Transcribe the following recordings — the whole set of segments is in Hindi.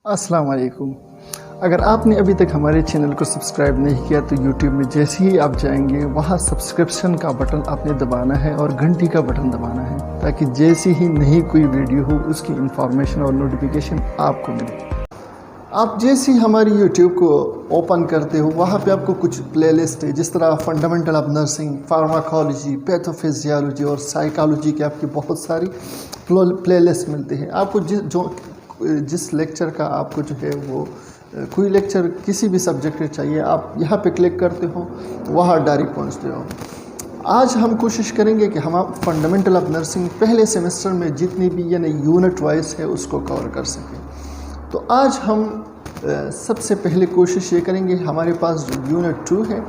अस्सलाम वालेकुम। अगर आपने अभी तक हमारे चैनल को सब्सक्राइब नहीं किया तो यूट्यूब में जैसे ही आप जाएंगे वहाँ सब्सक्रिप्शन का बटन आपने दबाना है और घंटी का बटन दबाना है ताकि जैसी ही नई कोई वीडियो हो उसकी इंफॉर्मेशन और नोटिफिकेशन आपको मिले। आप जैसे ही हमारी यूट्यूब को ओपन करते हो वहाँ पे आपको कुछ प्लेलिस्ट है, जिस तरह fundamental of nursing, pharmacology, pathophysiology और साइकोलॉजी के आपकी बहुत सारी प्लेलिस्ट मिलती है। आपको जिस लेक्चर का आपको जो है वो कोई लेक्चर किसी भी सब्जेक्ट में चाहिए, आप यहाँ पे क्लिक करते हो वहाँ डायरेक्ट पहुँचते हो। आज हम कोशिश करेंगे कि हम फंडामेंटल ऑफ नर्सिंग पहले सेमेस्टर में जितनी भी यानी यूनिट वाइज है उसको कवर कर सकें। तो आज हम सबसे पहले कोशिश ये करेंगे, हमारे पास जो यूनिट 2 है,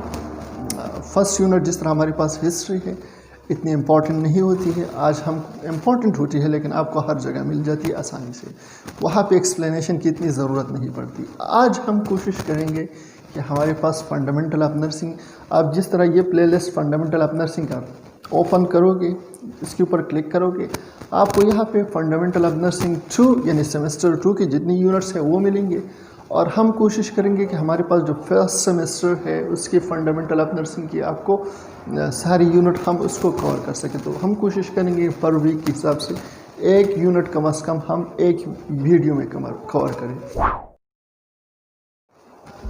फर्स्ट यूनिट जिस तरह हमारे पास हिस्ट्री है इतनी इम्पॉर्टेंट नहीं होती है, आज हम इम्पॉर्टेंट होती है लेकिन आपको हर जगह मिल जाती है आसानी से, वहाँ पे एक्सप्लेनेशन की इतनी ज़रूरत नहीं पड़ती। आज हम कोशिश करेंगे कि हमारे पास फंडामेंटल ऑफ नर्सिंग, आप जिस तरह ये प्लेलिस्ट फंडामेंटल ऑफ नर्सिंग का ओपन करोगे, इसके ऊपर क्लिक करोगे, आपको यहाँ पे फंडामेंटल ऑफ नर्सिंग 2 यानी सेमेस्टर 2 की जितनी यूनिट्स हैं वो मिलेंगे। और हम कोशिश करेंगे कि हमारे पास जो फर्स्ट सेमेस्टर है उसकी फंडामेंटल ऑफ नर्सिंग की आपको सारी यूनिट हम उसको कवर कर सकें। तो हम कोशिश करेंगे पर वीक के हिसाब से एक यूनिट कम से कम हम एक वीडियो में कवर करें।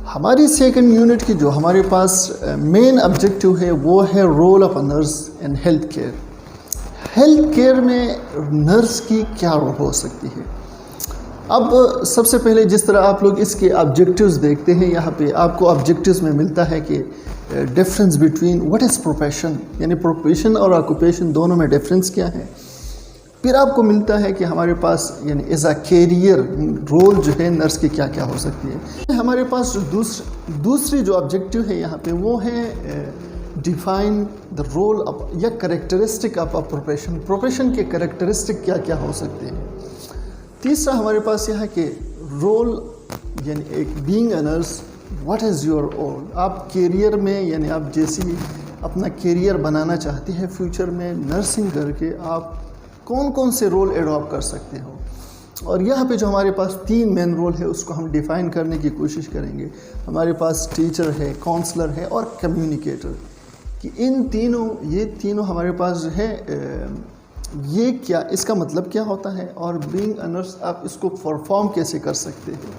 हमारी सेकंड यूनिट की जो हमारे पास मेन ऑब्जेक्टिव है वो है role of nurse in health care. Health care में नर्स की क्या रोल हो सकती है। अब सबसे पहले जिस तरह आप लोग इसके ऑब्जेक्टिव्स देखते हैं, यहाँ पे आपको ऑब्जेक्टिव्स में मिलता है कि difference between what is profession, यानी प्रोफेशन और ऑक्यूपेशन दोनों में डिफरेंस क्या है। फिर आपको मिलता है कि हमारे पास यानी एज अ कैरियर रोल जो है नर्स की क्या क्या हो सकती है। हमारे पास जो दूसरी जो ऑब्जेक्टिव है यहाँ पे वो है डिफाइन द रोल ऑफ या characteristic of a profession, profession के करेक्टरिस्टिक क्या क्या हो सकते हैं। तीसरा हमारे पास यह है कि रोल यानी एक being a nurse, what is your role, आप कैरियर में यानी आप जैसी अपना कैरियर बनाना चाहते हैं फ्यूचर में नर्सिंग करके आप कौन कौन से रोल एडॉप्ट कर सकते हो। और यहाँ पे जो हमारे पास 3 मेन रोल है उसको हम डिफ़ाइन करने की कोशिश करेंगे। हमारे पास टीचर है, काउंसलर है और कम्युनिकेटर, कि ये तीनों हमारे पास जो है ये क्या, इसका मतलब क्या होता है और बीइंग अ नर्स आप इसको परफॉर्म कैसे कर सकते हैं,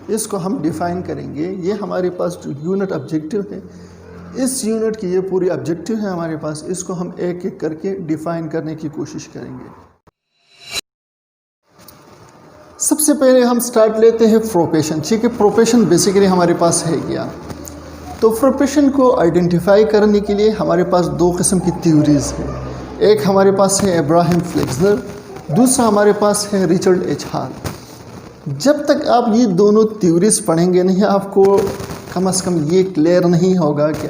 इसको हम डिफ़ाइन करेंगे। ये हमारे पास जो यूनिट ऑब्जेक्टिव है, इस यूनिट की ये पूरी ऑब्जेक्टिव है हमारे पास, इसको हम एक एक करके डिफ़ाइन करने की कोशिश करेंगे। सबसे पहले हम स्टार्ट लेते हैं प्रोफेशन। ठीक है, प्रोफेशन बेसिकली हमारे पास है क्या। तो प्रोफेशन को आइडेंटिफाई करने के लिए हमारे पास 2 किस्म की थ्योरीज़ हैं। एक हमारे पास है अब्राहम फ्लेक्सलर, दूसरा हमारे पास है रिचर्ड एच हॉल। जब तक आप ये दोनों थ्योरीज पढ़ेंगे नहीं, आपको कम से कम ये क्लियर नहीं होगा कि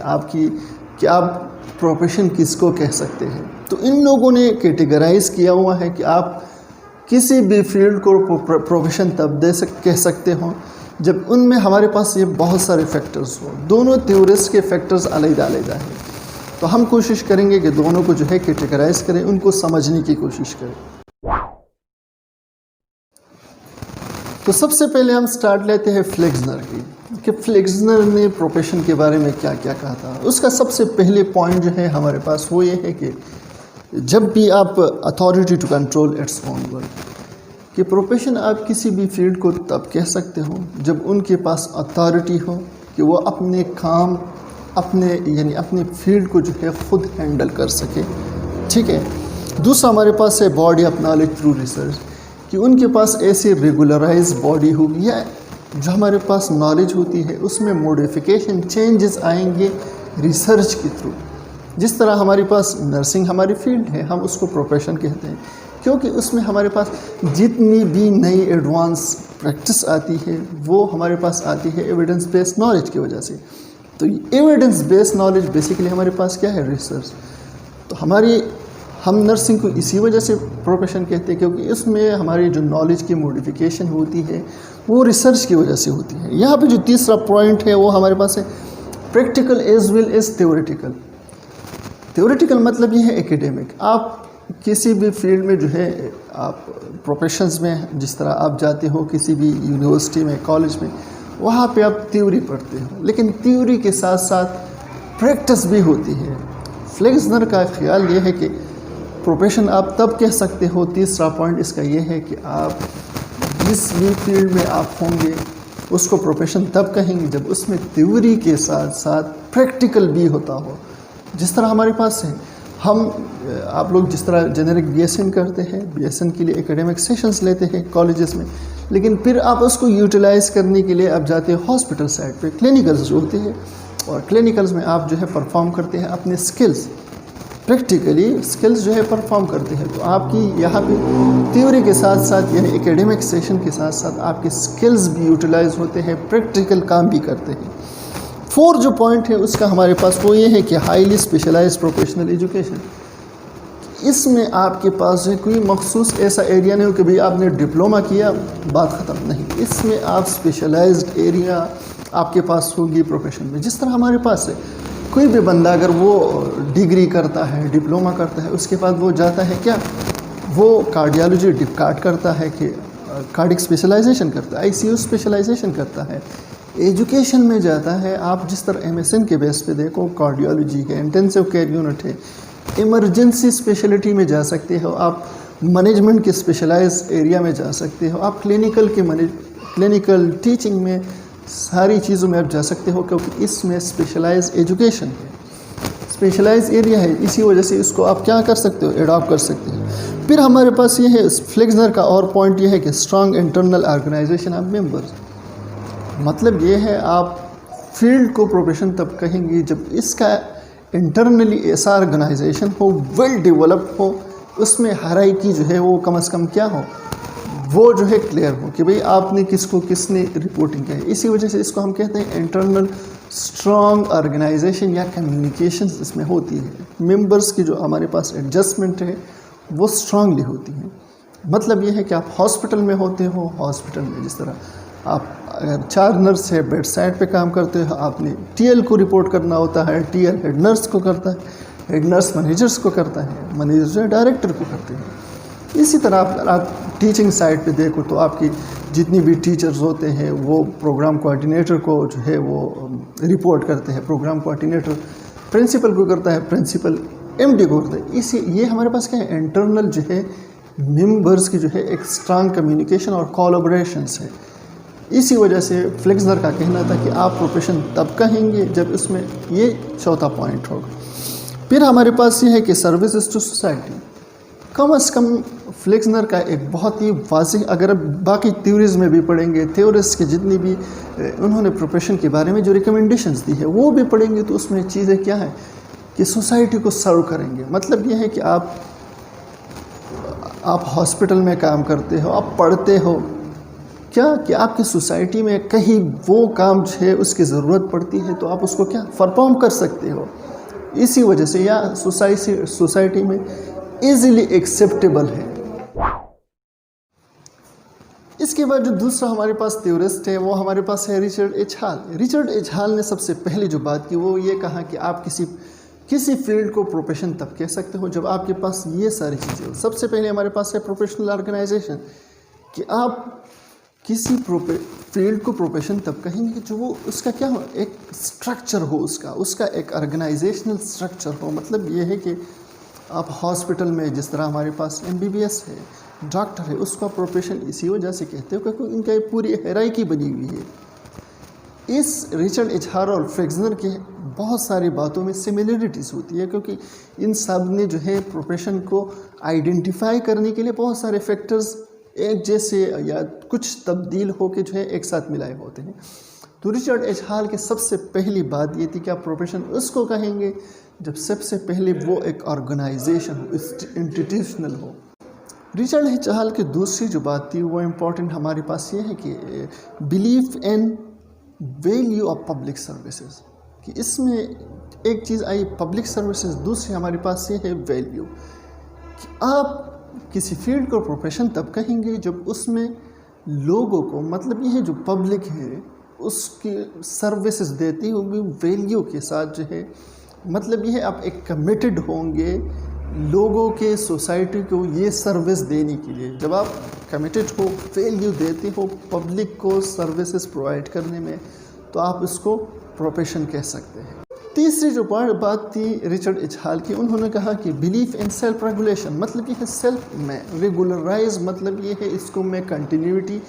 आप प्रोफेशन किसको कह सकते हैं। तो इन लोगों ने कैटेगराइज किया हुआ है कि आप किसी भी फील्ड को प्रोफेशन तब कह सकते हो जब उनमें हमारे पास ये बहुत सारे फैक्टर्स हो। दोनों थ्योरीज के फैक्टर्स अलग-अलग हैं, तो हम कोशिश करेंगे कि दोनों को जो है कैटेगराइज करें, उनको समझने की कोशिश करें। तो सबसे पहले हम स्टार्ट लेते हैं फ्लेक्सनर की, कि फ्लेक्सनर ने प्रोफेशन के बारे में क्या क्या कहा था। उसका सबसे पहले पॉइंट जो है हमारे पास वो ये है कि जब भी आप authority to control its own work, कि प्रोफेशन आप किसी भी फील्ड को तब कह सकते हो जब उनके पास अथॉरिटी हो कि वो अपने काम अपने फील्ड को जो है ख़ुद हैंडल कर सके। ठीक है। दूसरा हमारे पास है body of knowledge through research, कि उनके पास ऐसी रेगुलराइज बॉडी होगी या जो हमारे पास नॉलेज होती है उसमें मॉडिफिकेशन चेंजेस आएंगे रिसर्च के थ्रू। जिस तरह हमारे पास नर्सिंग हमारी फील्ड है, हम उसको प्रोफेशन कहते हैं क्योंकि उसमें हमारे पास जितनी भी नई एडवांस प्रैक्टिस आती है वो हमारे पास आती है एविडेंस बेस्ड नॉलेज की वजह से। तो एविडेंस बेस्ड नॉलेज बेसिकली हमारे पास क्या है, रिसर्च। तो हम नर्सिंग को इसी वजह से प्रोफेशन कहते हैं क्योंकि इसमें हमारी जो नॉलेज की मॉडिफिकेशन होती है वो रिसर्च की वजह से होती है। यहाँ पे जो तीसरा पॉइंट है वो हमारे पास है practical as well as theoretical. Theoretical मतलब ये है एकेडमिक, आप किसी भी फील्ड में जो है आप प्रोफेशंस में जिस तरह आप जाते हो किसी भी यूनिवर्सिटी में, कॉलेज में, वहाँ पे आप थ्योरी पढ़ते हो, लेकिन थ्योरी के साथ साथ प्रैक्टिस भी होती है। फ्लेक्सनर का ख्याल ये है कि प्रोफेशन आप तब कह सकते हो, तीसरा पॉइंट इसका ये है कि आप जिस भी फील्ड में आप होंगे उसको प्रोफेशन तब कहेंगे जब उसमें थ्योरी के साथ साथ प्रैक्टिकल भी होता हो। जिस तरह हमारे पास है, आप लोग जिस तरह जेनरिक बीएसएन करते हैं, बीएसएन के लिए एकेडमिक सेशंस लेते हैं कॉलेजेस में, लेकिन फिर आप उसको यूटिलाइज़ करने के लिए आप जाते हैं हॉस्पिटल साइड पे, क्लिनिकल्स जो होते हैं, और क्लिनिकल्स में आप जो है परफॉर्म करते हैं अपने स्किल्स, प्रैक्टिकली स्किल्स जो है परफॉर्म करते हैं। तो आपकी यहाँ पे थ्योरी के साथ साथ यानी एकेडमिक सेशन के साथ साथ आपके स्किल्स भी यूटिलाइज होते हैं, प्रैक्टिकल काम भी करते हैं। 4 जो पॉइंट है उसका हमारे पास वो ये है कि हाईली स्पेशलाइज्ड प्रोफेशनल एजुकेशन। इसमें आपके पास है कोई मखसूस ऐसा एरिया नहीं हो कि भाई आपने डिप्लोमा किया बात ख़त्म, नहीं। इसमें आप स्पेशलाइज्ड एरिया आपके पास होगी प्रोफेशन में। जिस तरह हमारे पास है कोई भी बंदा अगर वो डिग्री करता है, डिप्लोमा करता है, उसके बाद वो जाता है क्या, वो कार्डियोलॉजी डिपकार्ड करता है कि कार्डिक स्पेशलाइजेशन करता है, आईसीयू स्पेशलाइजेशन करता है, एजुकेशन में जाता है। आप जिस तरह एमएसएन के बेस पे देखो, कार्डियोलॉजी है, इंटेंसिव केयर यूनिट है, इमरजेंसी स्पेशलिटी में जा सकते हो, आप मैनेजमेंट के स्पेशलाइज एरिया में जा सकते हो, आप क्लिनिकल टीचिंग में, सारी चीज़ों में आप जा सकते हो, क्योंकि इसमें स्पेशलाइज एजुकेशन है, स्पेशलाइज एरिया है। इसी वजह से इसको आप क्या कर सकते हो, एडॉप्ट कर सकते हो। फिर हमारे पास ये है फ्लेक्सनर का और पॉइंट ये है कि strong internal organisation of members. मतलब ये है आप फील्ड को प्रोफेशन तब कहेंगे जब इसका इंटरनली ऐसा ऑर्गेनाइजेशन हो, वेल डेवलप्ड हो, उसमें हायरार्की जो है वो कम से कम क्या हो, वो जो है क्लियर हो कि भाई आपने किसने रिपोर्टिंग किया है। इसी वजह से इसको हम कहते हैं इंटरनल स्ट्रॉन्ग ऑर्गेनाइजेशन या कम्युनिकेशन इसमें होती है। मेंबर्स की जो हमारे पास एडजस्टमेंट है वो स्ट्रांगली होती है। मतलब ये है कि आप हॉस्पिटल में होते हो, हॉस्पिटल में जिस तरह आप अगर 4 नर्स है बेड साइड पे काम करते हो, आपने टीएल को रिपोर्ट करना होता है, टीएल हेड नर्स को करता है, हेड नर्स मैनेजर्स को करता है, मैनेजर डायरेक्टर को करते हैं। इसी तरह आप टीचिंग साइड पे देखो तो आपकी जितनी भी टीचर्स होते हैं वो प्रोग्राम कोऑर्डिनेटर को जो है वो रिपोर्ट करते हैं, प्रोग्राम कोऑर्डिनेटर प्रिंसिपल को करता है, प्रिंसिपल एमडी को करता है। इसी ये हमारे पास क्या है, इंटरनल जो है मेंबर्स की जो है एक स्ट्रांग कम्युनिकेशन और कोलैबोरेशंस है। इसी वजह से फ्लेक्सनर का कहना था कि आप प्रोफेशन तब कहेंगे जब इसमें ये चौथा पॉइंट होगा। फिर हमारे पास ये है कि सर्विसेज टू सोसाइटी। कम से कम फ्लेक्सनर का एक बहुत ही वाज़ेह, अगर अब बाकी थ्योरीज़ में भी पढ़ेंगे, थ्योरिस्ट के जितनी भी उन्होंने प्रोफेशन के बारे में जो रिकमेंडेशंस दी है वो भी पढ़ेंगे, तो उसमें चीज़ें क्या है कि सोसाइटी को सर्व करेंगे। मतलब ये है कि आप हॉस्पिटल में काम करते हो, आप पढ़ते हो, क्या कि आपकी सोसाइटी में कहीं वो काम जो है उसकी ज़रूरत पड़ती है तो आप उसको क्या परफॉर्म कर सकते हो। इसी वजह से या सोसाइटी में इजीली एक्सेप्टेबल है। इसके बाद जो दूसरा हमारे पास थ्योरिस्ट है वो हमारे पास है Richard H hall. Richard H hall ने सबसे पहले जो बात की वो ये कहा कि आप किसी फील्ड को प्रोफेशन तब कह सकते हो जब आपके पास ये सारी चीज़ें हो। सबसे पहले हमारे पास है प्रोफेशनल ऑर्गेनाइजेशन, कि आप किसी फील्ड को प्रोफेशन तब कहेंगे जो वो उसका क्या हो, एक स्ट्रक्चर हो, उसका एक ऑर्गेनाइजेशनल स्ट्रक्चर हो। मतलब ये है कि आप हॉस्पिटल में जिस तरह हमारे पास एमबीबीएस है, डॉक्टर है, उसका प्रोफेशन इसी वजह से कहते हो क्योंकि इनका एक पूरी हायरार्की बनी हुई है। इस रिचर्ड एच हॉल और फ्लेक्सनर के बहुत सारी बातों में सिमिलरिटीज़ होती है, क्योंकि इन सब ने जो है प्रोफेशन को आइडेंटिफाई करने के लिए बहुत सारे फैक्टर्स एक जैसे या कुछ तब्दील होकर जो है एक साथ मिलाए होते हैं। तो रिचर्ड एच हॉल की सबसे पहली बात ये थी कि आप प्रोफेशन उसको कहेंगे जब सबसे पहले वो एक ऑर्गेनाइजेशन हो, इंस्टीट्यूशनल हो। रिचर्ड एच हॉल की दूसरी जो बात थी वो इम्पॉर्टेंट हमारे पास ये है कि believe in value of public services, कि इसमें एक चीज़ आई पब्लिक सर्विसेज, दूसरी हमारे पास ये है वैल्यू, कि आप किसी फील्ड को प्रोफेशन तब कहेंगे जब उसमें लोगों को, मतलब ये है जो पब्लिक है उसकी सर्विसेज देती होगी वैल्यू के साथ जो है, मतलब ये है आप एक कमिटेड होंगे लोगों के, सोसाइटी को ये सर्विस देने के लिए। जब आप कमिटेड हो, वैल्यू देते हो पब्लिक को सर्विसेज प्रोवाइड करने में, तो आप इसको प्रोफेशन कह सकते हैं। तीसरी जो बात थी रिचर्ड एच हॉल की, उन्होंने कहा कि बिलीफ इन सेल्फ रेगुलेशन, मतलब ये है सेल्फ में, रेगुलराइज मतलब ये है इसको मैं कंटिन्यूटी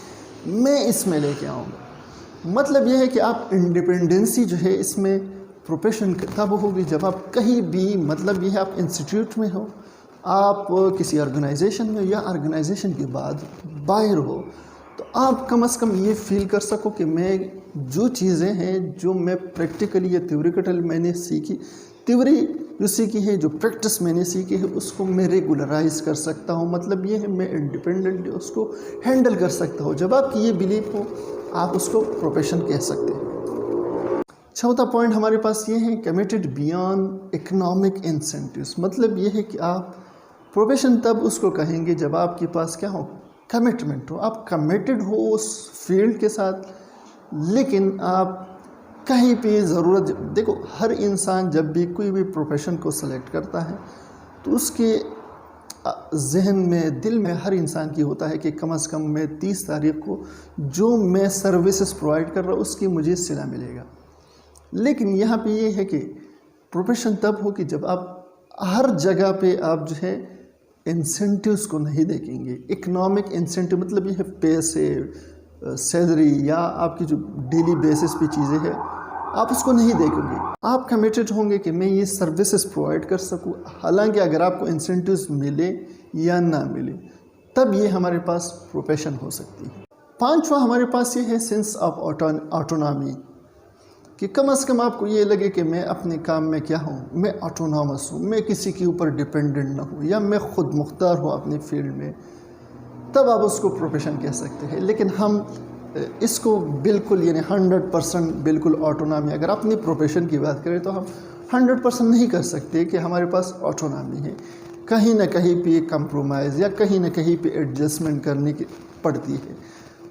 मैं इसमें लेके आऊँगा। मतलब ये है कि आप इंडिपेंडेंसी जो है इसमें प्रोफेशन तब होगी जब आप कहीं भी, मतलब ये है आप इंस्टीट्यूट में हो, आप किसी ऑर्गेनाइजेशन में, या ऑर्गेनाइजेशन के बाद बाहर हो, तो आप कम से कम ये फील कर सको कि मैं जो चीज़ें हैं जो मैं प्रैक्टिकली या थ्योरिटिकल मैंने सीखी, थ्योरी जो सीखी है, जो प्रैक्टिस मैंने सीखी है, उसको मैं रेगुलराइज कर सकता हूँ। मतलब ये है मैं इंडिपेंडेंटली उसको हैंडल कर सकता हूँ। जब आपकी ये बिलीफ हो, आप उसको प्रोफेशन कह सकते हैं। चौथा पॉइंट हमारे पास ये है कमिटेड बियॉन्ड इकोनॉमिक इंसेंटिव्स। मतलब ये है कि आप प्रोफेशन तब उसको कहेंगे जब आपके पास क्या हो, कमिटमेंट हो, आप कमिटेड हो उस फील्ड के साथ, लेकिन आप कहीं पे ज़रूरत, देखो हर इंसान जब भी कोई भी प्रोफेशन को सेलेक्ट करता है तो उसके जहन में, दिल में हर इंसान की होता है कि कम से कम मैं 30 तारीख को जो मैं सर्विसेज प्रोवाइड कर रहा हूँ उसकी मुझे सिला मिलेगा। लेकिन यहाँ पे ये है कि प्रोफेशन तब हो कि जब आप हर जगह पे आप जो है इंसेंटिव्स को नहीं देखेंगे। इकोनॉमिक इंसेंटिव मतलब ये है पैसे, सैलरी या आपकी जो डेली बेसिस पे चीज़ें हैं, आप उसको नहीं देखेंगे। आप कमिटेड होंगे कि मैं ये सर्विसेज प्रोवाइड कर सकूँ, हालांकि अगर आपको इंसेंटिव्स मिले या ना मिले, तब ये हमारे पास प्रोफेशन हो सकती है। पांचवा हमारे पास ये है सेंस ऑफ ऑटोनॉमी, कि कम से कम आपको ये लगे कि मैं अपने काम में क्या हूँ, मैं ऑटोनॉमस हूँ, मैं किसी के ऊपर डिपेंडेंट ना हूँ, या मैं खुद मुख्तार हूँ अपनी फील्ड में, तब आप उसको प्रोफेशन कह सकते हैं। लेकिन हम इसको बिल्कुल यानी 100% बिल्कुल ऑटोनॉमी, अगर अपनी प्रोफेशन की बात करें तो हम 100% नहीं कर सकते कि हमारे पास ऑटोनॉमी है। कहीं ना कहीं पे कंप्रोमाइज़ या कहीं ना कहीं पे एडजस्टमेंट करने की पड़ती है,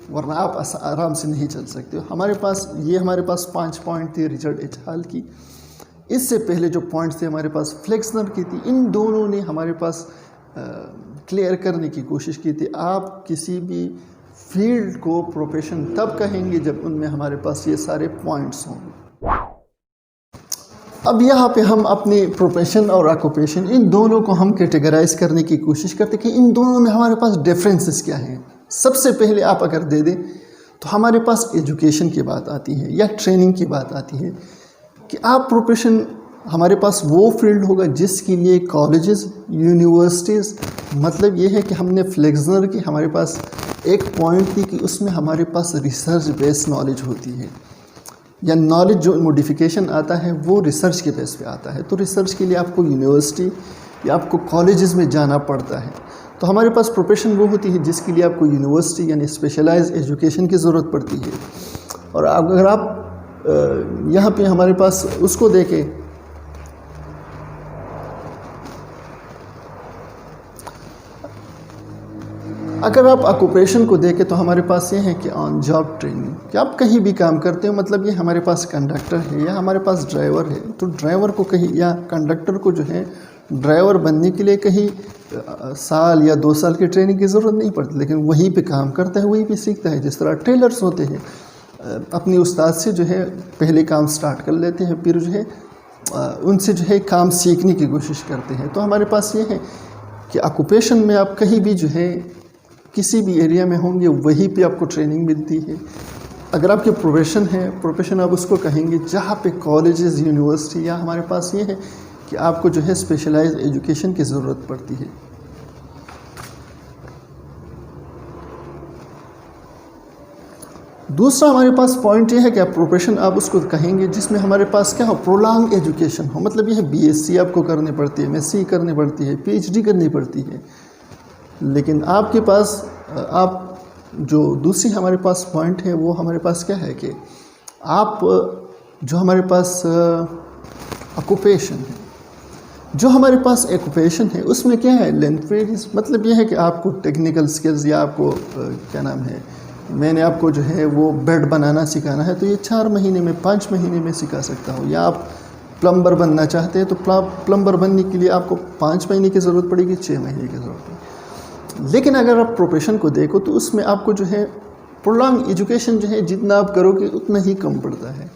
वरना आप आराम से नहीं चल सकते। हमारे पास 5 पॉइंट थे रिचर्ड एच हॉल की। इससे पहले जो पॉइंट्स थे हमारे पास फ्लेक्सनर की थी, इन दोनों ने हमारे पास क्लियर करने की कोशिश की थी। आप किसी भी फील्ड को प्रोफेशन तब कहेंगे जब उनमें हमारे पास ये सारे पॉइंट्स होंगे। अब यहाँ पे हम अपने प्रोफेशन और ऑक्यूपेशन इन दोनों को हम कैटेगराइज करने की कोशिश करते कि इन दोनों में हमारे पास डिफरेंसेस क्या हैं। सबसे पहले आप अगर दे दें तो हमारे पास एजुकेशन की बात आती है या ट्रेनिंग की बात आती है कि आप प्रोफेशन, हमारे पास वो फील्ड होगा जिसके लिए कॉलेजेस, यूनिवर्सिटीज़, मतलब ये है कि हमने फ्लेक्सनर की हमारे पास एक पॉइंट थी कि उसमें हमारे पास रिसर्च बेस्ड नॉलेज होती है, या नॉलेज जो मॉडिफिकेशन आता है वो रिसर्च के बेस पे आता है। तो रिसर्च के लिए आपको यूनिवर्सिटी या आपको कॉलेजेस में जाना पड़ता है। तो हमारे पास प्रोफेशन वो होती है जिसके लिए आपको यूनिवर्सिटी यानी स्पेशलाइज्ड एजुकेशन की ज़रूरत पड़ती है। और अगर आप यहाँ पे हमारे पास उसको देखें, अगर आप ऑक्यूपेशन को देखें तो हमारे पास ये है कि ऑन जॉब ट्रेनिंग, कि आप कहीं भी काम करते हो, मतलब ये हमारे पास कंडक्टर है या हमारे पास ड्राइवर है, तो ड्राइवर को कहीं या कंडक्टर को जो है ड्राइवर बनने के लिए कहीं साल या 2 साल की ट्रेनिंग की ज़रूरत नहीं पड़ती, लेकिन वहीं पे काम करता है, वहीं पे सीखता है। जिस तरह टेलर्स होते हैं, अपनी उस्ताद से जो है पहले काम स्टार्ट कर लेते हैं, फिर जो है उनसे जो है काम सीखने की कोशिश करते हैं। तो हमारे पास ये है कि ऑक्यूपेशन में आप कहीं भी जो है किसी भी एरिया में होंगे वहीं पे आपको ट्रेनिंग मिलती है। अगर आपके प्रोफेशन है, प्रोफेशन आप उसको कहेंगे जहाँ पे कॉलेजेस, यूनिवर्सिटी, या हमारे पास ये है कि आपको जो है स्पेशलाइज्ड एजुकेशन की ज़रूरत पड़ती है। दूसरा हमारे पास पॉइंट ये है कि आप प्रोफेशन आप उसको कहेंगे जिसमें हमारे पास क्या हो, प्रोलॉन्ग एजुकेशन हो। मतलब ये है बीएससी आपको करनी पड़ती है, एमएससी करनी पड़ती है, पीएचडी करनी पड़ती है। लेकिन आपके पास आप जो दूसरी हमारे पास पॉइंट है वो हमारे पास क्या है कि आप जो हमारे पास ऑक्यूपेशन है, जो हमारे पास ऑक्यूपेशन है उसमें क्या है, लैंग्वेज। मतलब ये है कि आपको टेक्निकल स्किल्स या आपको क्या नाम है, मैंने आपको जो है वो बेड बनाना सिखाना है तो ये 4 महीने में, 5 महीने में सिखा सकता हूँ। या आप प्लम्बर बनना चाहते हैं तो प्लम्बर बनने के लिए आपको 5 महीने की ज़रूरत पड़ेगी, 6 महीने की ज़रूरत पड़ेगी। लेकिन अगर आप प्रोफेशन को देखो तो उसमें आपको जो है प्रोलॉन्ग एजुकेशन जो है जितना आप करोगे उतना ही कम पड़ता है।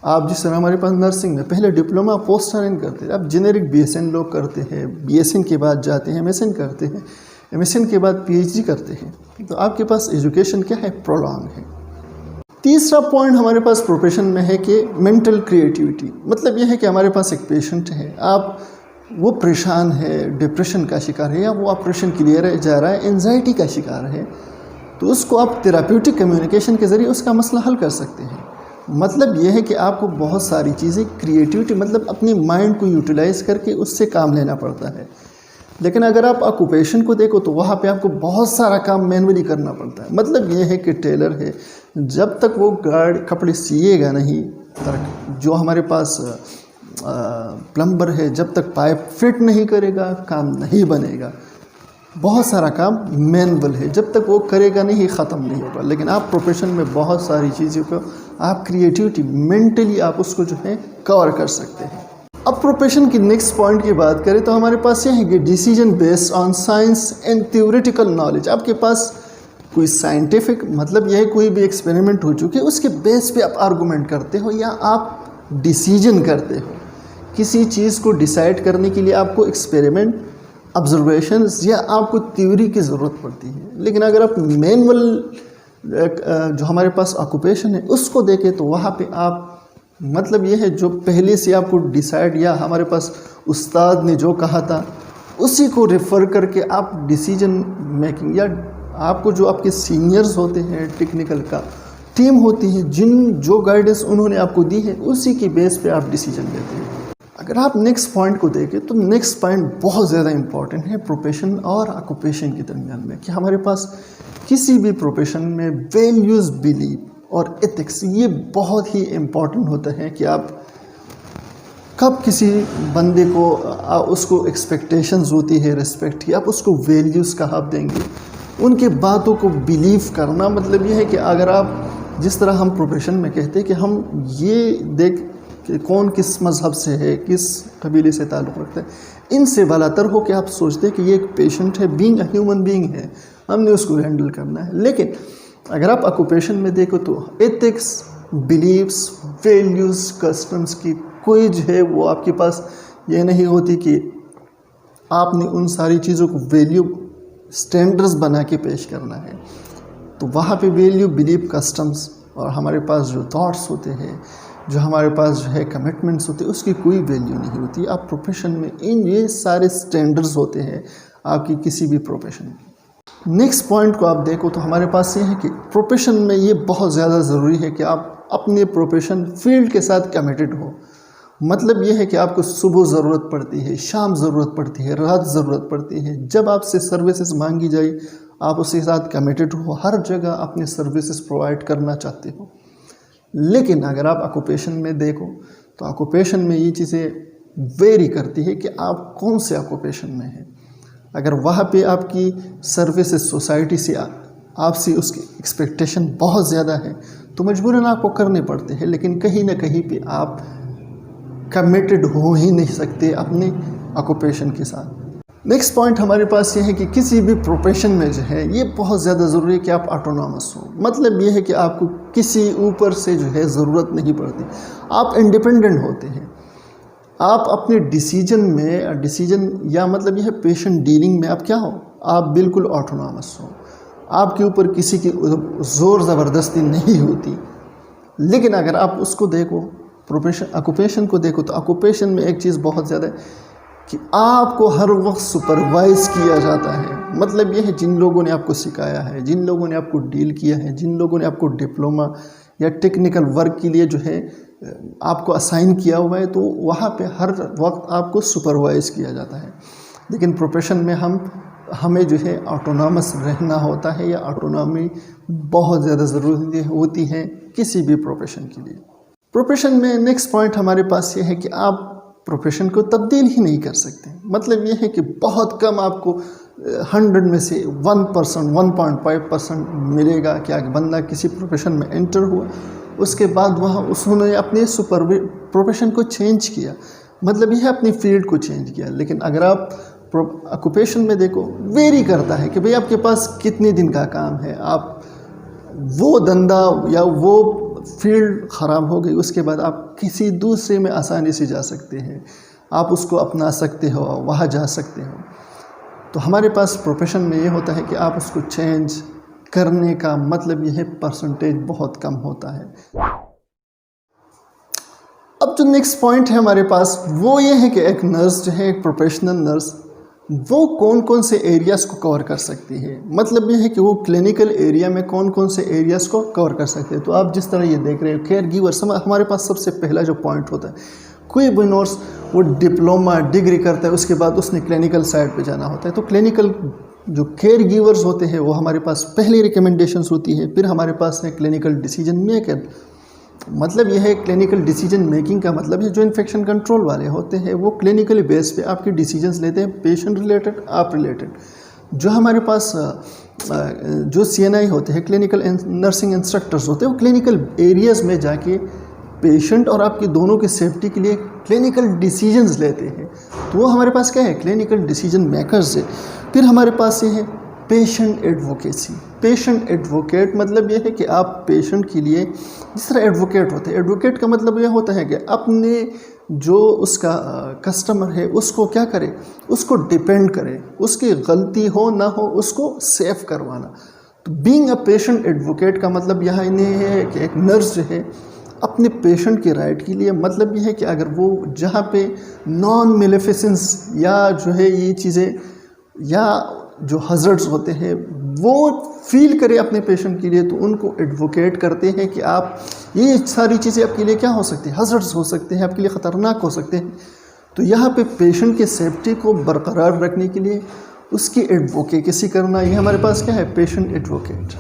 आप जिस तरह हमारे पास नर्सिंग में पहले डिप्लोमा पोस्ट RN करते हैं, अब जेनेरिक BSN लोग करते हैं, BSN के बाद जाते हैं MSN करते हैं, MSN के बाद PhD करते हैं। तो आपके पास एजुकेशन क्या है, प्रोलॉन्ग है। तीसरा पॉइंट हमारे पास प्रोफेशन में है कि मेंटल क्रिएटिविटी। मतलब यह है कि हमारे पास एक पेशेंट है, आप वो परेशान है, डिप्रेशन का शिकार है, या वो ऑपरेशन के लिए जा रहा है, एंजाइटी का शिकार है, तो उसको आप थेराप्यूटिक कम्युनिकेशन के ज़रिए उसका मसला हल कर सकते हैं। मतलब यह है कि आपको बहुत सारी चीज़ें क्रिएटिविटी मतलब अपनी माइंड को यूटिलाइज़ करके उससे काम लेना पड़ता है। लेकिन अगर आप ऑक्यूपेशन को देखो तो वहाँ पे आपको बहुत सारा काम मैनुअली करना पड़ता है। मतलब ये है कि टेलर है, जब तक वो कपड़े सिएगा नहीं, जो हमारे पास प्लम्बर है, जब तक पाइप फिट नहीं करेगा काम नहीं बनेगा। बहुत सारा काम मैनुअल है, जब तक वो करेगा नहीं ख़त्म नहीं होगा। लेकिन आप प्रोफेशन में बहुत सारी चीज़ों को आप क्रिएटिविटी मेंटली आप उसको जो है कवर कर सकते हैं। अब प्रोफेशन की नेक्स्ट पॉइंट की बात करें तो हमारे पास यह है कि decision based on science and theoretical knowledge. आपके पास कोई साइंटिफिक मतलब यह कोई भी एक्सपेरिमेंट हो चुके उसके बेस पे आप आर्गूमेंट करते हो या आप डिसीजन करते हो। किसी चीज़ को डिसाइड करने के लिए आपको एक्सपेरिमेंट, ऑब्जर्वेशंस या आपको थ्योरी की ज़रूरत पड़ती है। लेकिन अगर आप मैनुअल जो हमारे पास ऑक्यूपेशन है उसको देखें तो वहाँ पे आप मतलब ये है जो पहले से आपको डिसाइड या हमारे पास उस्ताद ने जो कहा था उसी को रेफ़र करके आप डिसीजन मेकिंग या आपको जो आपके सीनियर्स होते हैं, टेक्निकल का टीम होती है, जो गाइडेंस उन्होंने आपको दी है उसी की बेस पे आप डिसीजन लेते हैं। अगर आप नेक्स्ट पॉइंट को देखें तो नेक्स्ट पॉइंट बहुत ज़्यादा इंपॉर्टेंट है प्रोफेशन और ऑक्यूपेशन के दरमियान में, कि हमारे पास किसी भी प्रोफेशन में वैल्यूज़, बिलीव और एथिक्स ये बहुत ही इम्पॉर्टेंट होता है कि आप कब किसी बंदे को उसको एक्सपेक्टेशंस होती है रिस्पेक्ट की, आप उसको वैल्यूज़ कहाँ आप देंगे, उनके बातों को बिलीव करना। मतलब ये है कि अगर आप जिस तरह हम प्रोफेशन में कहते हैं कि हम ये देख कि कौन किस मज़हब से है, किस कबीले से ताल्लुक़ रखता है, इनसे वालातर हो कि आप सोचते हैं कि ये एक पेशेंट है, बीइंग ह्यूमन बीइंग है, हमने उसको हैंडल करना है। लेकिन अगर आप ऑक्यूपेशन में देखो तो एथिक्स, बिलीव्स, वैल्यूज़, कस्टम्स की कोई जो है वो आपके पास ये नहीं होती कि आपने उन सारी चीज़ों को वैल्यू स्टैंडर्ड्स बना के पेश करना है। तो वहाँ पे वैल्यू, बिलीव, कस्टम्स और हमारे पास जो थॉट्स होते हैं, जो हमारे पास जो है कमिटमेंट्स होते हैं, उसकी कोई वैल्यू नहीं होती। आप प्रोफेशन में ये सारे स्टैंडर्ड्स होते हैं आपकी किसी भी प्रोफेशन में। नेक्स्ट पॉइंट को आप देखो तो हमारे पास ये है कि प्रोफेशन में ये बहुत ज़्यादा ज़रूरी है कि आप अपने प्रोफेशन फील्ड के साथ कमिटेड हो। मतलब ये है कि आपको सुबह ज़रूरत पड़ती है, शाम ज़रूरत पड़ती है, रात ज़रूरत पड़ती है। जब आपसे सर्विसेज मांगी जाए आप उसके साथ कमिटेड हो, हर जगह अपने सर्विसेज प्रोवाइड करना चाहते हो। लेकिन अगर आप ऑक्यूपेशन में देखो तो ऑक्यूपेशन में ये चीज़ें वेरी करती है कि आप कौन से ऑक्यूपेशन में हैं। अगर वहाँ पे आपकी सर्विसेज सोसाइटी से आपसे उसकी एक्सपेक्टेशन बहुत ज़्यादा है तो मजबूरन आपको करने पड़ते हैं, लेकिन कहीं ना कहीं पे आप कमिटेड हो ही नहीं सकते अपने ऑक्यूपेशन के साथ। नेक्स्ट पॉइंट हमारे पास ये है कि किसी भी प्रोफेशन में जो है ये बहुत ज़्यादा ज़रूरी है कि आप ऑटोनॉमस हो। मतलब ये है कि आपको किसी ऊपर से जो है ज़रूरत नहीं पड़ती, आप इंडिपेंडेंट होते हैं। आप अपने डिसीजन या मतलब यह पेशेंट डीलिंग में आप क्या हो, आप बिल्कुल ऑटोनॉमस हो। आपके ऊपर किसी की ज़ोर ज़बरदस्ती नहीं होती। लेकिन अगर आप उसको देखो ऑक्यूपेशन को देखो तो ऑक्यूपेशन में एक चीज़ बहुत ज़्यादा है कि आपको हर वक्त सुपरवाइज किया जाता है। मतलब ये है जिन लोगों ने आपको सिखाया है, जिन लोगों ने आपको डील किया है, जिन लोगों ने आपको डिप्लोमा या टेक्निकल वर्क के लिए जो है आपको असाइन किया हुआ है, तो वहाँ पे हर वक्त आपको सुपरवाइज किया जाता है। लेकिन प्रोफेशन में हमें जो है ऑटोनॉमस रहना होता है या ऑटोनॉमी बहुत ज़्यादा ज़रूरी होती है किसी भी प्रोफेशन के लिए। प्रोफेशन में नेक्स्ट पॉइंट हमारे पास ये है कि आप प्रोफेशन को तब्दील ही नहीं कर सकते। मतलब ये है कि बहुत कम आपको 100 में से 1%, 1.5% मिलेगा कि अगर बंदा किसी प्रोफेशन में एंटर हुआ उसके बाद वहाँ उन्होंने अपने प्रोफेशन को चेंज किया, मतलब यह अपनी फील्ड को चेंज किया। लेकिन अगर आप ऑक्यूपेशन में देखो, वेरी करता है कि भाई आपके पास कितने दिन का काम है, आप वो धंधा या वो फील्ड ख़राब हो गई, उसके बाद आप किसी दूसरे में आसानी से जा सकते हैं, आप उसको अपना सकते हो, वहाँ जा सकते हो। तो हमारे पास प्रोफेशन में ये होता है कि आप उसको चेंज करने का मतलब यह परसेंटेज बहुत कम होता है। अब जो नेक्स्ट पॉइंट है हमारे पास वो ये है कि एक नर्स जो है, एक प्रोफेशनल नर्स, वो कौन कौन से एरियाज़ को कवर कर सकती है। मतलब ये है कि वो क्लिनिकल एरिया में कौन कौन से एरियाज़ को कवर कर सकते हैं। तो आप जिस तरह ये देख रहे हो, केयर गिवर्स, हमारे पास सबसे पहला जो पॉइंट होता है, कोई भी नर्स वो डिप्लोमा डिग्री करता है, उसके बाद उसने क्लिनिकल साइड पे जाना होता है। तो क्लिनिकल जो केयर गिवर्स होते हैं वो हमारे पास पहली रिकमेंडेशंस होती है। फिर हमारे पास है क्लिनिकल डिसीजन मेकर, मतलब यह है क्लिनिकल डिसीजन मेकिंग का मतलब है जो इन्फेक्शन कंट्रोल वाले होते हैं वो क्लिनिकली बेस पे आपके डिसीजंस लेते हैं, पेशेंट रिलेटेड, आप रिलेटेड। जो हमारे पास जो CNI होते हैं, क्लिनिकल नर्सिंग इंस्ट्रक्टर्स होते हैं, वो क्लिनिकल एरियाज़ में जाके पेशेंट और आपकी दोनों की सेफ्टी के लिए क्लिनिकल डिसीजंस लेते हैं। तो वो हमारे पास क्या है, क्लिनिकल डिसीजन मेकर्स है। फिर हमारे पास ये है पेशेंट एडवोकेसी। पेशेंट एडवोकेट मतलब ये है कि आप पेशेंट के लिए, जिस तरह एडवोकेट होते हैं, एडवोकेट का मतलब यह होता है कि अपने जो उसका कस्टमर है उसको क्या करे, उसको डिपेंड करे, उसकी गलती हो ना हो उसको सेफ करवाना। तो बीइंग अ पेशेंट एडवोकेट का मतलब यहाँ इन्हें है कि एक नर्स जो है अपने पेशेंट के राइट के लिए, मतलब यह है कि अगर वो जहाँ पे नॉन मेलेफिसेंस या जो है ये चीज़ें या जो हज़र्ड्स होते हैं वो फील करे अपने पेशेंट के लिए, तो उनको एडवोकेट करते हैं कि आप ये सारी चीज़ें आपके लिए क्या हो सकती है, हज़र्ड्स हो सकते हैं, आपके लिए ख़तरनाक हो सकते हैं। तो यहाँ पे पेशेंट के सेफ्टी को बरकरार रखने के लिए उसकी एडवोकेसी करना, ये हमारे पास क्या है, पेशेंट एडवोकेट।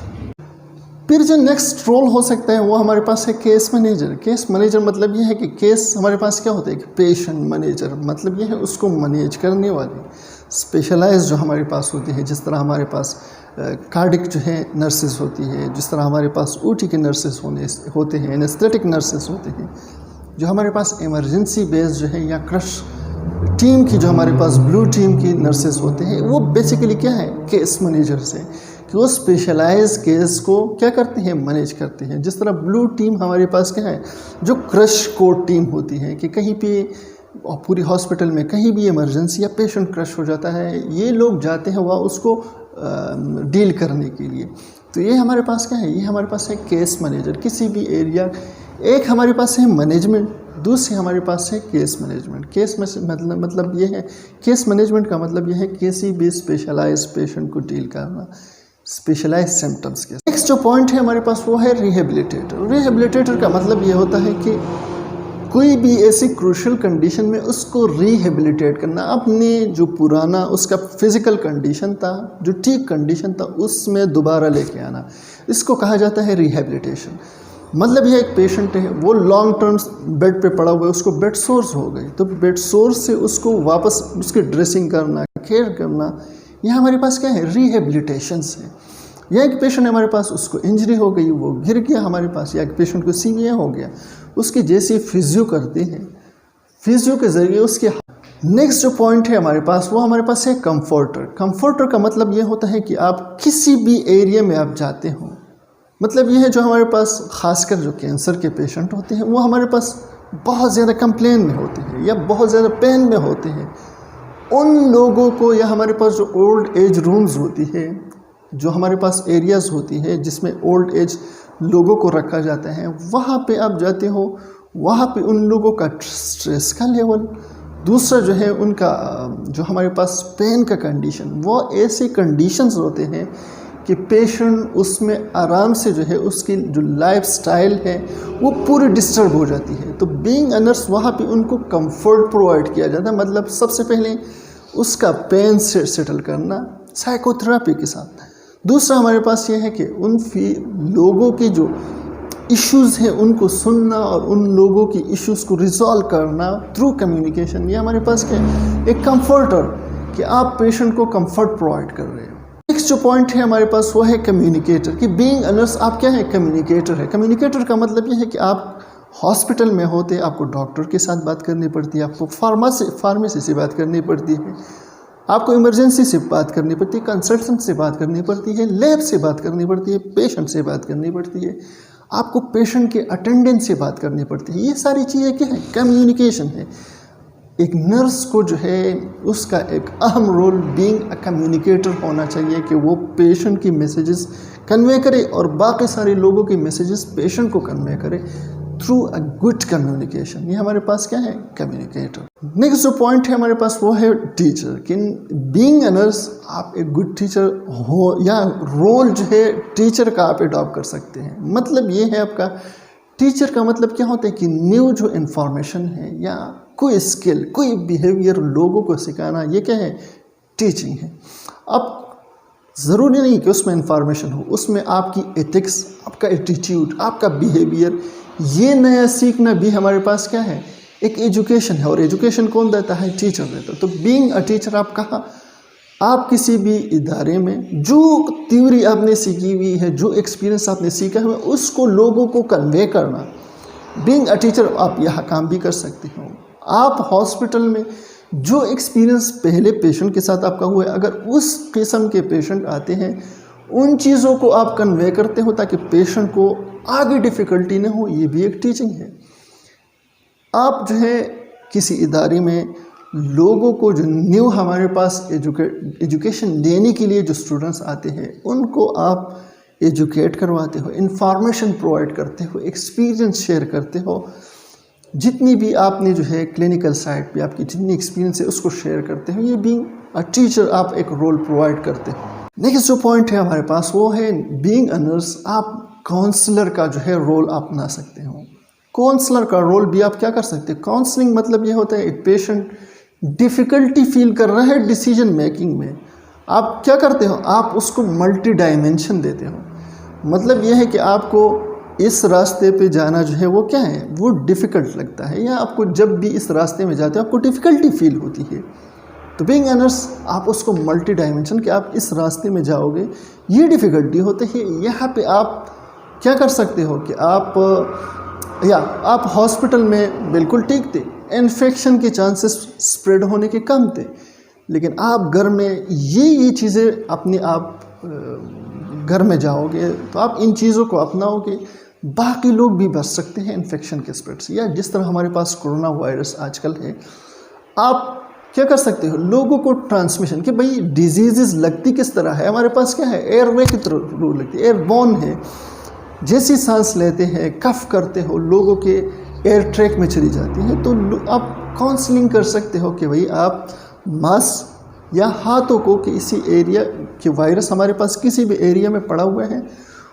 फिर जो नेक्स्ट रोल हो सकता है वो हमारे पास है केस मैनेजर। केस मैनेजर मतलब ये है कि केस हमारे पास क्या होता है कि पेशेंट मैनेजर मतलब ये है उसको मैनेज करने वाले स्पेशलाइज जो हमारे पास होती है। जिस तरह हमारे पास कार्डिक जो है नर्सेज होती है, जिस तरह हमारे पास OT के नर्सेज होते हैं, एनेस्थेटिक नर्सेज होते हैं, जो हमारे पास इमरजेंसी बेस जो है या क्रश टीम की जो हमारे पास ब्लू टीम की नर्सेज होते हैं, वो बेसिकली क्या है, केस मैनेजर्स हैं कि वो स्पेशलाइज केस को क्या करते हैं, मैनेज करते हैं। जिस तरह ब्लू टीम हमारे पास क्या है, जो क्रश कोड टीम होती है कि कहीं पे पूरी हॉस्पिटल में कहीं भी इमरजेंसी या पेशेंट क्रश हो जाता है, ये लोग जाते हैं वहाँ उसको डील करने के लिए। तो ये हमारे पास क्या है, ये हमारे पास है केस मैनेजर। किसी भी एरिया, एक हमारे पास है मैनेजमेंट, दूसरी हमारे पास है केस मैनेजमेंट। केस मतलब ये है, केस मैनेजमेंट का मतलब ये है किसी भी स्पेशलाइज पेशेंट को डील करना, स्पेशलाइज सिम्टम्स के। नेक्स्ट जो पॉइंट है हमारे पास वो है रिहेबिलिटेटर। रिहेबिलिटेटर का मतलब ये होता है कि कोई भी ऐसी क्रूशियल कंडीशन में उसको रिहेबिलिटेट करना, अपने जो पुराना उसका फिजिकल कंडीशन था, जो ठीक कंडीशन था, उसमें दोबारा लेके आना, इसको कहा जाता है रिहेबिलिटेशन। मतलब ये एक पेशेंट है, वो लॉन्ग टर्म बेड पे पड़ा हुआ है, उसको बेड सोर्स हो गई, तो बेड सोर्स से उसको वापस उसकी ड्रेसिंग करना, केयर करना, यह हमारे पास क्या है, रिहेबिलिटेशन है। यह एक पेशेंट हमारे पास, उसको इंजरी हो गई, वो गिर गया हमारे पास, या एक पेशेंट को CVA हो गया, उसकी जैसे फिजियो करते हैं, फिजियो के ज़रिए उसके। नेक्स्ट जो पॉइंट है हमारे पास वो हमारे पास है कंफर्टर। कंफर्टर का मतलब ये होता है कि आप किसी भी एरिया में आप जाते हो, मतलब ये है जो हमारे पास ख़ासकर जो कैंसर के पेशेंट होते हैं वो हमारे पास बहुत ज़्यादा कंप्लेन में होते हैं या बहुत ज़्यादा पेन में होते हैं, उन लोगों को, या हमारे पास जो ओल्ड एज रूम्स होती है, जो हमारे पास एरियाज़ होती है जिसमें ओल्ड एज लोगों को रखा जाता है, वहाँ पे आप जाते हो, वहाँ पे उन लोगों का स्ट्रेस का लेवल, दूसरा जो है उनका जो हमारे पास पेन का कंडीशन, वो ऐसे कंडीशंस होते हैं कि पेशेंट उसमें आराम से जो है उसकी जो लाइफ स्टाइल है वो पूरी डिस्टर्ब हो जाती है। तो बीइंग अ नर्स वहाँ पे उनको कंफर्ट प्रोवाइड किया जाता है। मतलब सबसे पहले उसका पेन से सेटल करना साइकोथेरेपी के साथ। दूसरा हमारे पास ये है कि उन लोगों के जो इश्यूज़ हैं उनको सुनना और उन लोगों की इश्यूज़ को रिजॉल्व करना थ्रू कम्युनिकेशन। ये हमारे पास क्या है, एक कंफर्टर, कि आप पेशेंट को कंफर्ट प्रोवाइड कर रहे हो। नेक्स्ट जो पॉइंट है हमारे पास वो है कम्युनिकेटर, कि बीइंग अ नर्स आप क्या है, कम्युनिकेटर है। कम्युनिकेटर का मतलब ये है कि आप हॉस्पिटल में होते आपको डॉक्टर के साथ बात करनी पड़ती है, आपको फार्मेसी से बात करनी पड़ती है, आपको इमरजेंसी से बात करनी पड़ती है, कंसल्टेंट से बात करनी पड़ती है, लैब से बात करनी पड़ती है, पेशेंट से बात करनी पड़ती है, आपको पेशेंट के अटेंडेंट से बात करनी पड़ती है। ये सारी चीज़ें क्या है, कम्युनिकेशन है। एक नर्स को जो है उसका एक अहम रोल बीइंग अ कम्युनिकेटर होना चाहिए, कि वो पेशेंट की मैसेजेस कन्वे करे और बाकी सारे लोगों के मैसेजेस पेशेंट को कन्वे करे थ्रू अ गुड कम्युनिकेशन। ये हमारे पास क्या है, कम्युनिकेटर। नेक्स्ट जो पॉइंट है हमारे पास वो है टीचर, कि बीइंग अ नर्स आप एक गुड टीचर हो, या रोल जो है टीचर का आप अडॉप्ट कर सकते हैं। मतलब ये है आपका टीचर का मतलब क्या होता है कि न्यू जो इन्फॉर्मेशन है या कोई स्किल, कोई बिहेवियर लोगों को सिखाना, ये क्या है, टीचिंग है। अब ज़रूरी नहीं कि उसमें इंफॉर्मेशन हो, उसमें आपकी एथिक्स, आपका एटीट्यूड, आपका बिहेवियर, ये नया सीखना भी हमारे पास क्या है, एक एजुकेशन है। और एजुकेशन कौन देता है, टीचर देता है। तो बीइंग अ टीचर आप कहाँ, आप किसी भी इदारे में जो थ्योरी आपने सीखी हुई है, जो एक्सपीरियंस आपने सीखा है, उसको लोगों को कन्वे करना। बीइंग अ टीचर आप यहाँ काम भी कर सकते हो। आप हॉस्पिटल में जो एक्सपीरियंस पहले पेशेंट के साथ आपका हुआ है, अगर उस किस्म के पेशेंट आते हैं, उन चीज़ों को आप कन्वे करते हो ताकि पेशेंट को आगे डिफ़िकल्टी न हो, ये भी एक टीचिंग है। आप जो है किसी इदारे में लोगों को, जो न्यू हमारे पास एजुकेशन लेने के लिए जो स्टूडेंट्स आते हैं, उनको आप एजुकेट करवाते हो, इंफॉर्मेशन प्रोवाइड करते हो, एक्सपीरियंस शेयर करते हो। जितनी भी आपने जो है क्लिनिकल साइड पे आपकी जितनी एक्सपीरियंस है उसको शेयर करते हो। ये बीइंग अ टीचर आप एक रोल प्रोवाइड करते हो। नेक्स्ट जो पॉइंट है हमारे पास वो है बीइंग अ नर्स आप काउंसलर का जो है रोल आप अपना सकते हो। काउंसलर का रोल भी आप क्या कर सकते हैं, काउंसलिंग मतलब ये होता है एक पेशेंट डिफ़िकल्टी फील कर रहा है डिसीजन मेकिंग में, आप क्या करते हो, आप उसको मल्टी डायमेंशन देते हो। मतलब ये है कि आपको इस रास्ते पे जाना जो है वो क्या है, वो डिफ़िकल्ट लगता है, या आपको जब भी इस रास्ते में जाते हो आपको डिफ़िकल्टी फील होती है। तो बीइंग अ नर्स आप उसको मल्टी डायमेंशन, कि आप इस रास्ते में जाओगे, ये डिफ़िकल्टी होती है। यहाँ पे आप क्या कर सकते हो कि आप हॉस्पिटल में बिल्कुल ठीक थे, इन्फेक्शन के चांसेस स्प्रेड होने के कम थे, लेकिन आप घर में ये चीज़ें अपने आप घर में जाओगे तो आप इन चीज़ों को अपनाओगे, बाकी लोग भी बच सकते हैं इन्फेक्शन के स्प्रेड से। या जिस तरह हमारे पास कोरोना वायरस आजकल है, आप क्या कर सकते हो, लोगों को ट्रांसमिशन, कि भाई डिजीज़ लगती किस तरह है, हमारे पास क्या है, एयरवे की थ्रू लगती है, एयरबोर्न है। जैसी सांस लेते हैं, कफ करते हो, लोगों के एयर ट्रैक में चली जाती है, तो आप काउंसलिंग कर सकते हो कि भाई आप मास्क या हाथों को किसी एरिया के वायरस हमारे पास किसी भी एरिया में पड़ा हुआ है,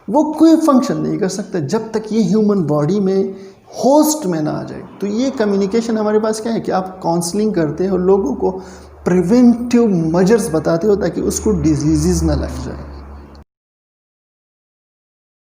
वो कोई फंक्शन नहीं कर सकता जब तक ये ह्यूमन बॉडी में होस्ट में ना आ जाए। तो ये कम्युनिकेशन हमारे पास क्या है कि आप काउंसलिंग करते हो, लोगों को प्रिवेंटिव मेजर्स बताते हो ताकि उसको डिजीज़ ना लग जाए।